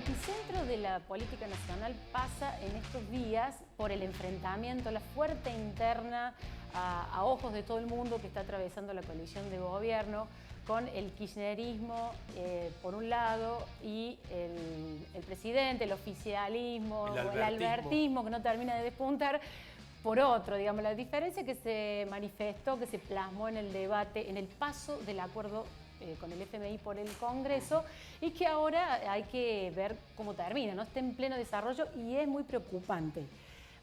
epicentro de la política nacional pasa en estos días por el enfrentamiento, la fuerte interna a ojos de todo el mundo que está atravesando la coalición de gobierno con el kirchnerismo por un lado y el presidente, el oficialismo, el albertismo que no termina de despuntar por otro. Digamos, la diferencia que se manifestó, que se plasmó en el debate, en el paso del acuerdo con el FMI por el Congreso, y que ahora hay que ver cómo termina, ¿no? Está en pleno desarrollo y es muy preocupante.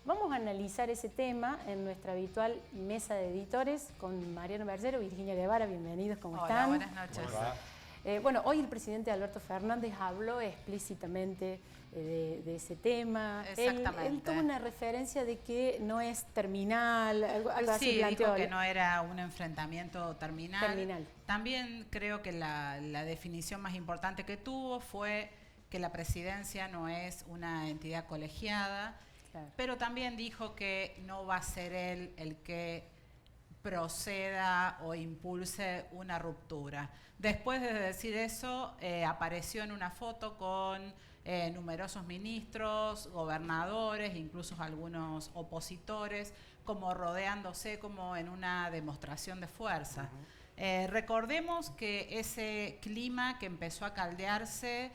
Vamos a analizar ese tema en nuestra habitual mesa de editores con Mariano Bergero, Virginia Guevara. Bienvenidos, ¿cómo están? Hola, buenas noches. Bueno, hoy el presidente Alberto Fernández habló explícitamente de ese tema. Exactamente. Él tuvo una referencia de que no es terminal, algo así sí, planteó. dijo que no era un enfrentamiento terminal. También creo que la definición más importante que tuvo fue que la presidencia no es una entidad colegiada, claro. Pero también dijo que no va a ser él el que proceda o impulse una ruptura. Después de decir eso, apareció en una foto con numerosos ministros, gobernadores, incluso algunos opositores, como rodeándose como en una demostración de fuerza. Recordemos que ese clima que empezó a caldearse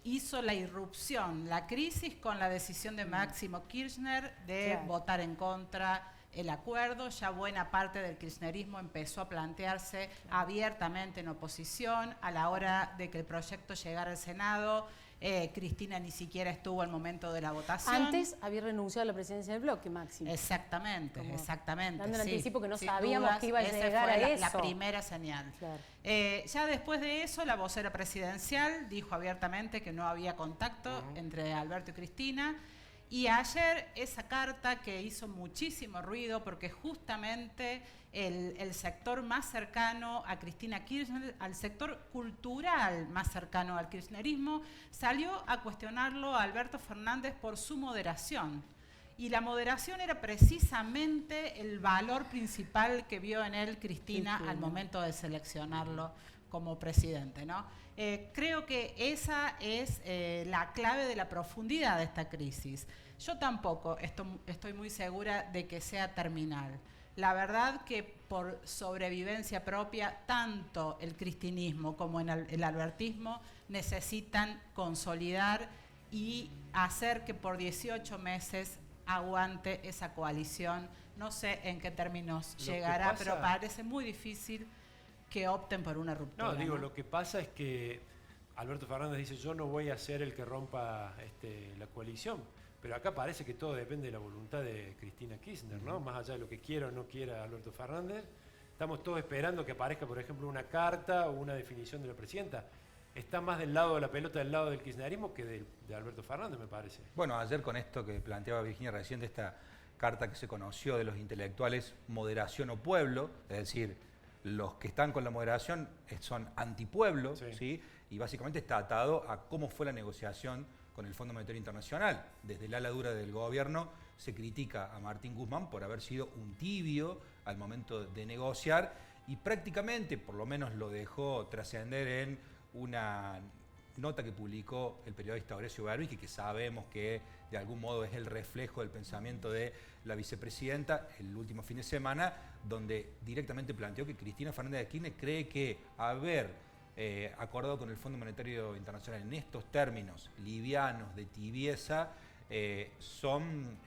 hizo la irrupción, la crisis con la decisión de Máximo Kirchner de votar en contra el acuerdo. Ya buena parte del kirchnerismo empezó a plantearse abiertamente en oposición. A la hora de que el proyecto llegara al Senado, Cristina ni siquiera estuvo al momento de la votación. Antes había renunciado a la presidencia del bloque, Máximo. Exactamente, como exactamente. Dando un anticipo que no sin sabíamos dudas, que iba a llegar a eso. La primera señal. Claro. Ya después de eso, la vocera presidencial dijo abiertamente que no había contacto entre Alberto y Cristina. Y ayer esa carta que hizo muchísimo ruido porque justamente el sector más cercano a Cristina Kirchner, al sector cultural más cercano al kirchnerismo, salió a cuestionarlo a Alberto Fernández por su moderación. Y la moderación era precisamente el valor principal que vio en él Cristina al momento de seleccionarlo como presidente, ¿no? Creo que esa es la clave de la profundidad de esta crisis. Yo tampoco estoy muy segura de que sea terminal. La verdad que por sobrevivencia propia, tanto el cristinismo como el albertismo necesitan consolidar y hacer que por 18 meses aguante esa coalición. No sé en qué términos llegará, pero parece muy difícil que opten por una ruptura. No, digo, lo que pasa es que Alberto Fernández dice, yo no voy a ser el que rompa la coalición, pero acá parece que todo depende de la voluntad de Cristina Kirchner, ¿no? Más allá de lo que quiera o no quiera Alberto Fernández, estamos todos esperando que aparezca, por ejemplo, una carta o una definición de la presidenta. Está más del lado de la pelota, del lado del kirchnerismo, que de Alberto Fernández, me parece. Bueno, ayer con esto que planteaba Virginia recién, de esta carta que se conoció de los intelectuales Moderación o Pueblo, es decir, los que están con la moderación son antipueblo, ¿sí? Y básicamente está atado a cómo fue la negociación con el Fondo Monetario Internacional. Desde el ala dura del gobierno se critica a Martín Guzmán por haber sido un tibio al momento de negociar y prácticamente, por lo menos lo dejó trascender en una nota que publicó el periodista Horacio Berbisky, que sabemos que de algún modo es el reflejo del pensamiento de la vicepresidenta el último fin de semana, donde directamente planteó que Cristina Fernández de Kirchner cree que haber acordado con el Fondo Monetario Internacional en estos términos livianos, de tibieza, son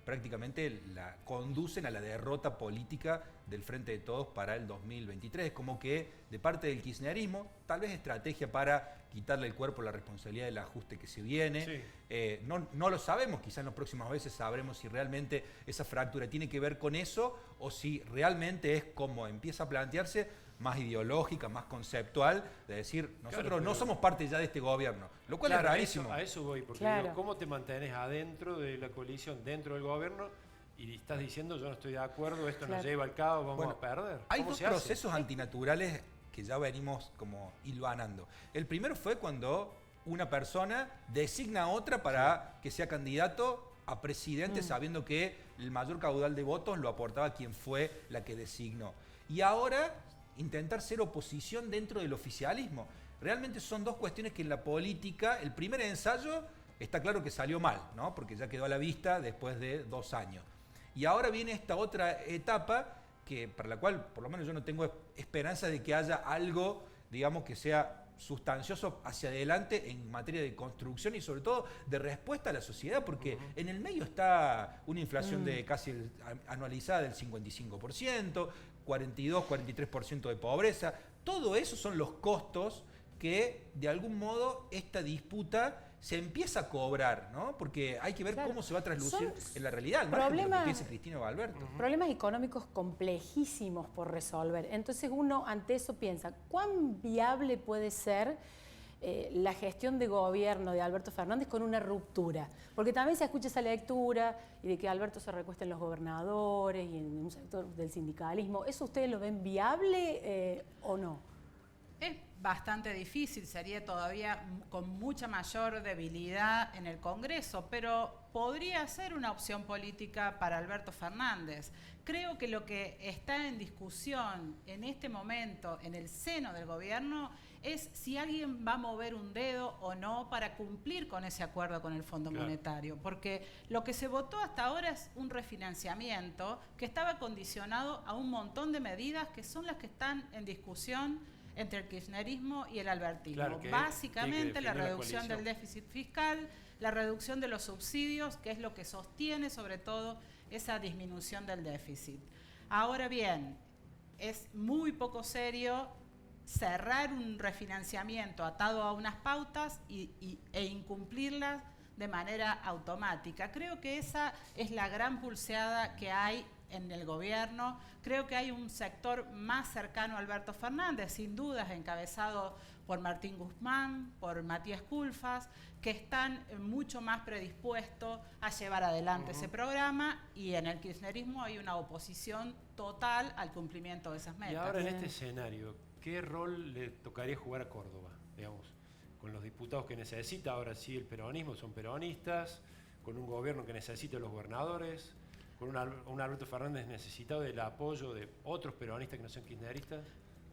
prácticamente conducen a la derrota política del Frente de Todos para el 2023. Es como que de parte del kirchnerismo, tal vez estrategia para quitarle el cuerpo a la responsabilidad del ajuste que se viene. No lo sabemos, quizás en las próximas veces sabremos si realmente esa fractura tiene que ver con eso o si realmente es como empieza a plantearse más ideológica, más conceptual, de decir, nosotros no somos parte ya de este gobierno, lo cual es rarísimo. A eso voy, porque digo, ¿cómo te mantienes adentro de la coalición, dentro del gobierno, y estás diciendo, yo no estoy de acuerdo, esto nos lleva al caos, vamos a perder? Hay dos procesos antinaturales que ya venimos como hilvanando. El primero fue cuando una persona designa a otra para que sea candidato a presidente, sabiendo que el mayor caudal de votos lo aportaba quien fue la que designó. Y ahora intentar ser oposición dentro del oficialismo. realmente son dos cuestiones que en la política, el primer ensayo está claro que salió mal, ¿no? Porque ya quedó a la vista después de 2 años. Y ahora viene esta otra etapa para la cual por lo menos yo no tengo esperanza de que haya algo, digamos, que sea sustancioso hacia adelante en materia de construcción y sobre todo de respuesta a la sociedad, porque en el medio está una inflación de casi anualizada del 55%, 42-43% de pobreza. Todo eso son los costos que de algún modo esta disputa se empieza a cobrar, ¿no? Porque hay que ver cómo se va a traslucir en la realidad, al margen de lo que piense Cristina o Alberto. Problemas económicos complejísimos por resolver. Entonces uno ante eso piensa, ¿cuán viable puede ser la gestión de gobierno de Alberto Fernández con una ruptura? Porque también se escucha esa lectura y de que Alberto se recuesta en los gobernadores y en un sector del sindicalismo. ¿Eso ustedes lo ven viable o no? Es bastante difícil, sería todavía con mucha mayor debilidad en el Congreso, pero podría ser una opción política para Alberto Fernández. Creo que lo que está en discusión en este momento en el seno del gobierno es si alguien va a mover un dedo o no para cumplir con ese acuerdo con el Fondo Monetario, porque lo que se votó hasta ahora es un refinanciamiento que estaba condicionado a un montón de medidas que son las que están en discusión entre el kirchnerismo y el albertismo. Claro, básicamente la reducción del déficit fiscal, la reducción de los subsidios, que es lo que sostiene sobre todo esa disminución del déficit. Ahora bien, es muy poco serio cerrar un refinanciamiento atado a unas pautas e incumplirlas de manera automática. Creo que esa es la gran pulseada que hay en el gobierno. Creo que hay un sector más cercano a Alberto Fernández, sin dudas encabezado por Martín Guzmán, por Matías Culfas, que están mucho más predispuestos a llevar adelante ese programa, y en el kirchnerismo hay una oposición total al cumplimiento de esas metas. Y ahora en este escenario, ¿qué rol le tocaría jugar a Córdoba, digamos, con los diputados que necesita? Ahora sí el peronismo, son peronistas, con un gobierno que necesita los gobernadores, con un Alberto Fernández necesitado del apoyo de otros peronistas que no son kirchneristas.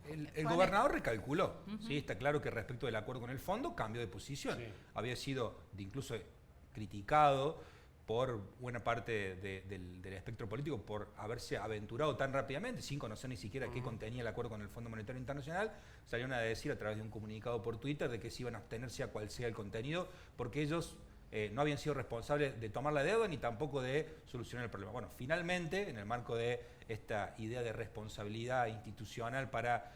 El gobernador recalculó, ¿sí? Está claro que respecto del acuerdo con el fondo cambió de posición. Sí. Había sido incluso criticado por buena parte del espectro político por haberse aventurado tan rápidamente, sin conocer ni siquiera qué contenía el acuerdo con el Fondo Monetario Internacional. Salieron a decir a través de un comunicado por Twitter de que se iban a abstener sea cual sea el contenido, porque ellos no habían sido responsables de tomar la deuda ni tampoco de solucionar el problema. Bueno, finalmente, en el marco de esta idea de responsabilidad institucional para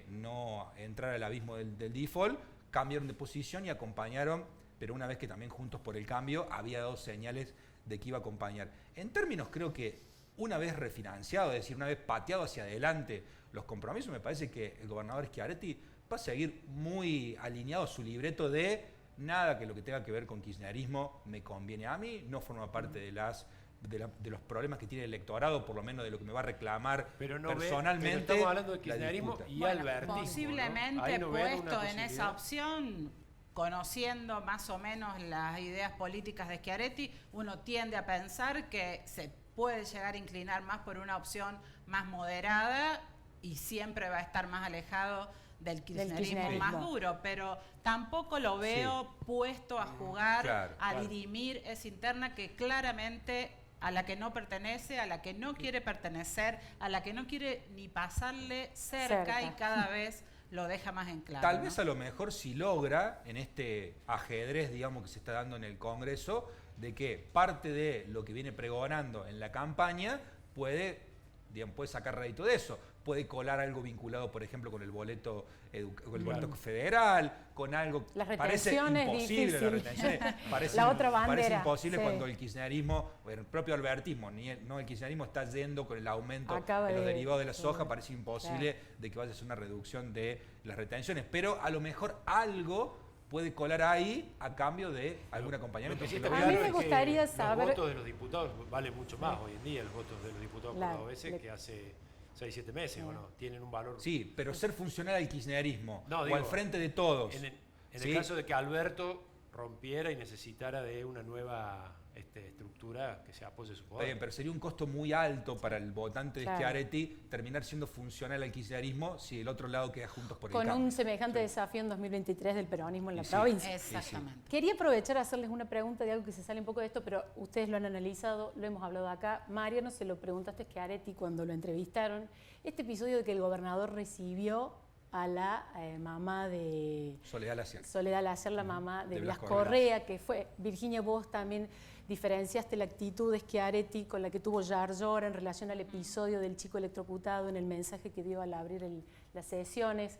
no entrar al abismo del default, cambiaron de posición y acompañaron, pero una vez que también Juntos por el Cambio había dado señales de que iba a acompañar. En términos, creo que una vez refinanciado, es decir, una vez pateado hacia adelante los compromisos, me parece que el gobernador Schiaretti va a seguir muy alineado a su libreto de nada que lo que tenga que ver con kirchnerismo me conviene a mí, no forma parte de los problemas que tiene el electorado, por lo menos de lo que me va a reclamar personalmente. Pero estamos hablando de kirchnerismo y albertismo, posiblemente ¿no? Puesto en esa opción, conociendo más o menos las ideas políticas de Schiaretti, uno tiende a pensar que se puede llegar a inclinar más por una opción más moderada y siempre va a estar más alejado del kirchnerismo más duro, pero tampoco lo veo puesto a jugar, dirimir esa interna que claramente a la que no pertenece, a la que no quiere pertenecer, a la que no quiere ni pasarle cerca. Y cada vez lo deja más en claro. Tal vez a lo mejor si logra, en este ajedrez, digamos, que se está dando en el Congreso, de que parte de lo que viene pregonando en la campaña puede sacar rédito de eso. Puede colar algo vinculado, por ejemplo, con el boleto federal, con algo las parece imposible, las retenciones, la otra bandera, parece imposible cuando el kirchnerismo, el propio albertismo, no el kirchnerismo está yendo con el aumento de los derivados de la soja, parece imposible de que vaya a ser una reducción de las retenciones, pero a lo mejor algo puede colar ahí a cambio de algún acompañamiento. A mí me gustaría saber... Los votos de los diputados valen mucho más hoy en día, los votos de los diputados cordobeses que hace 6-7 meses, ¿o no? Tienen un valor... Sí, pero ser funcional al kirchnerismo o al frente de todos. En el caso de que Alberto rompiera y necesitara de una nueva estructura que se apoye su Está poder. bien, pero sería un costo muy alto para el votante de Claro. Schiaretti terminar siendo funcional al kirchnerismo si el otro lado queda Juntos por el Con Cambio. un semejante desafío en 2023 del peronismo en la Y sí. provincia. Exactamente. Quería aprovechar a hacerles una pregunta de algo que se sale un poco de esto, pero ustedes lo han analizado, lo hemos hablado acá. Mariano, se lo preguntaste a Schiaretti cuando lo entrevistaron. Este episodio de que el gobernador recibió a la mamá de Soledad Lacier. Soledad Lacier, la mamá de De Blas Blas Correa, que fue, Virginia, vos también diferenciaste la actitud de Schiaretti con la que tuvo Yarlora en relación al episodio del chico electrocutado en el mensaje que dio al abrir las sesiones.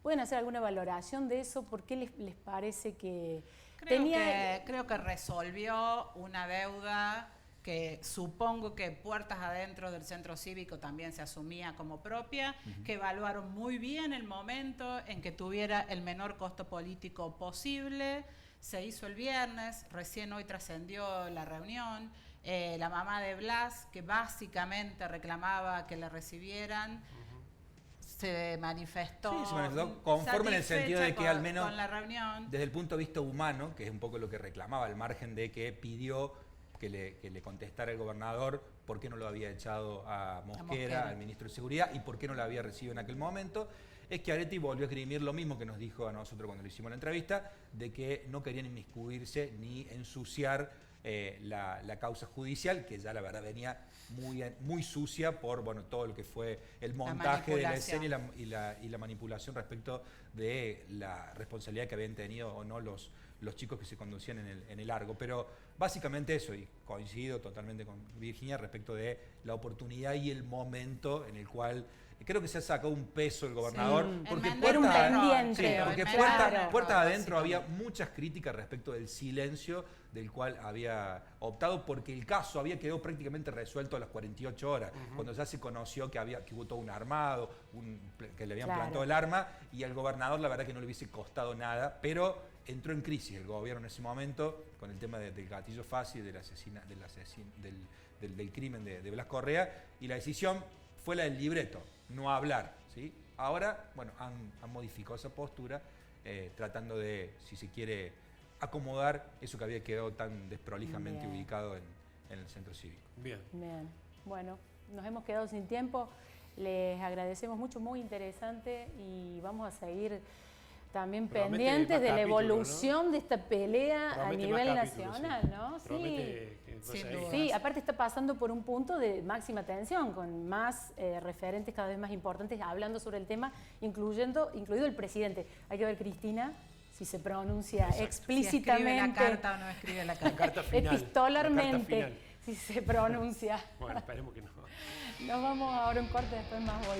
¿Pueden hacer alguna valoración de eso? ¿Por qué les parece que Creo que resolvió una deuda que supongo que puertas adentro del centro cívico también se asumía como propia, que evaluaron muy bien el momento en que tuviera el menor costo político posible. Se hizo el viernes, recién hoy trascendió la reunión. La mamá de Blas, que básicamente reclamaba que le recibieran, se manifestó, Sí, se manifestó conforme en el sentido de que al menos con la reunión. desde el punto de vista humano, que es un poco lo que reclamaba, al margen de que pidió que le contestara el gobernador por qué no lo había echado a Mosquera, al ministro de Seguridad, y por qué no lo había recibido en aquel momento, es que Schiaretti volvió a esgrimir lo mismo que nos dijo a nosotros cuando le hicimos la entrevista, de que no querían inmiscuirse ni ensuciar la causa judicial, que ya la verdad venía muy sucia por todo lo que fue el montaje de la escena y la manipulación respecto de la responsabilidad que habían tenido o no los chicos que se conducían en el Argo. Pero básicamente eso, y coincido totalmente con Virginia respecto de la oportunidad y el momento en el cual creo que se ha sacado un peso el gobernador, porque era un pendiente. porque puertas adentro había muchas críticas respecto del silencio del cual había optado, porque el caso había quedado prácticamente resuelto a las 48 horas, cuando ya se conoció que hubo todo un armado, que le habían plantado el arma, y al gobernador la verdad que no le hubiese costado nada, pero entró en crisis el gobierno en ese momento con el tema del gatillo fácil, del crimen de Blas Correa, y la decisión fue la del libreto, no hablar, ¿sí? Ahora, han modificado esa postura, tratando de, si se quiere, acomodar eso que había quedado tan desprolijamente ubicado en el centro cívico. Bien. Bueno, nos hemos quedado sin tiempo. Les agradecemos mucho, muy interesante, y vamos a seguir también pendientes de la evolución, ¿no?, de esta pelea a nivel nacional, ¿no? Sí, aparte está pasando por un punto de máxima tensión, con más referentes cada vez más importantes hablando sobre el tema, incluido el presidente. Hay que ver, Cristina, si se pronuncia explícitamente, si escribe la carta o no escribe la carta. La carta final, epistolarmente, la carta final. si se pronuncia. Bueno, esperemos que no. Nos vamos ahora a un corte, después más voy.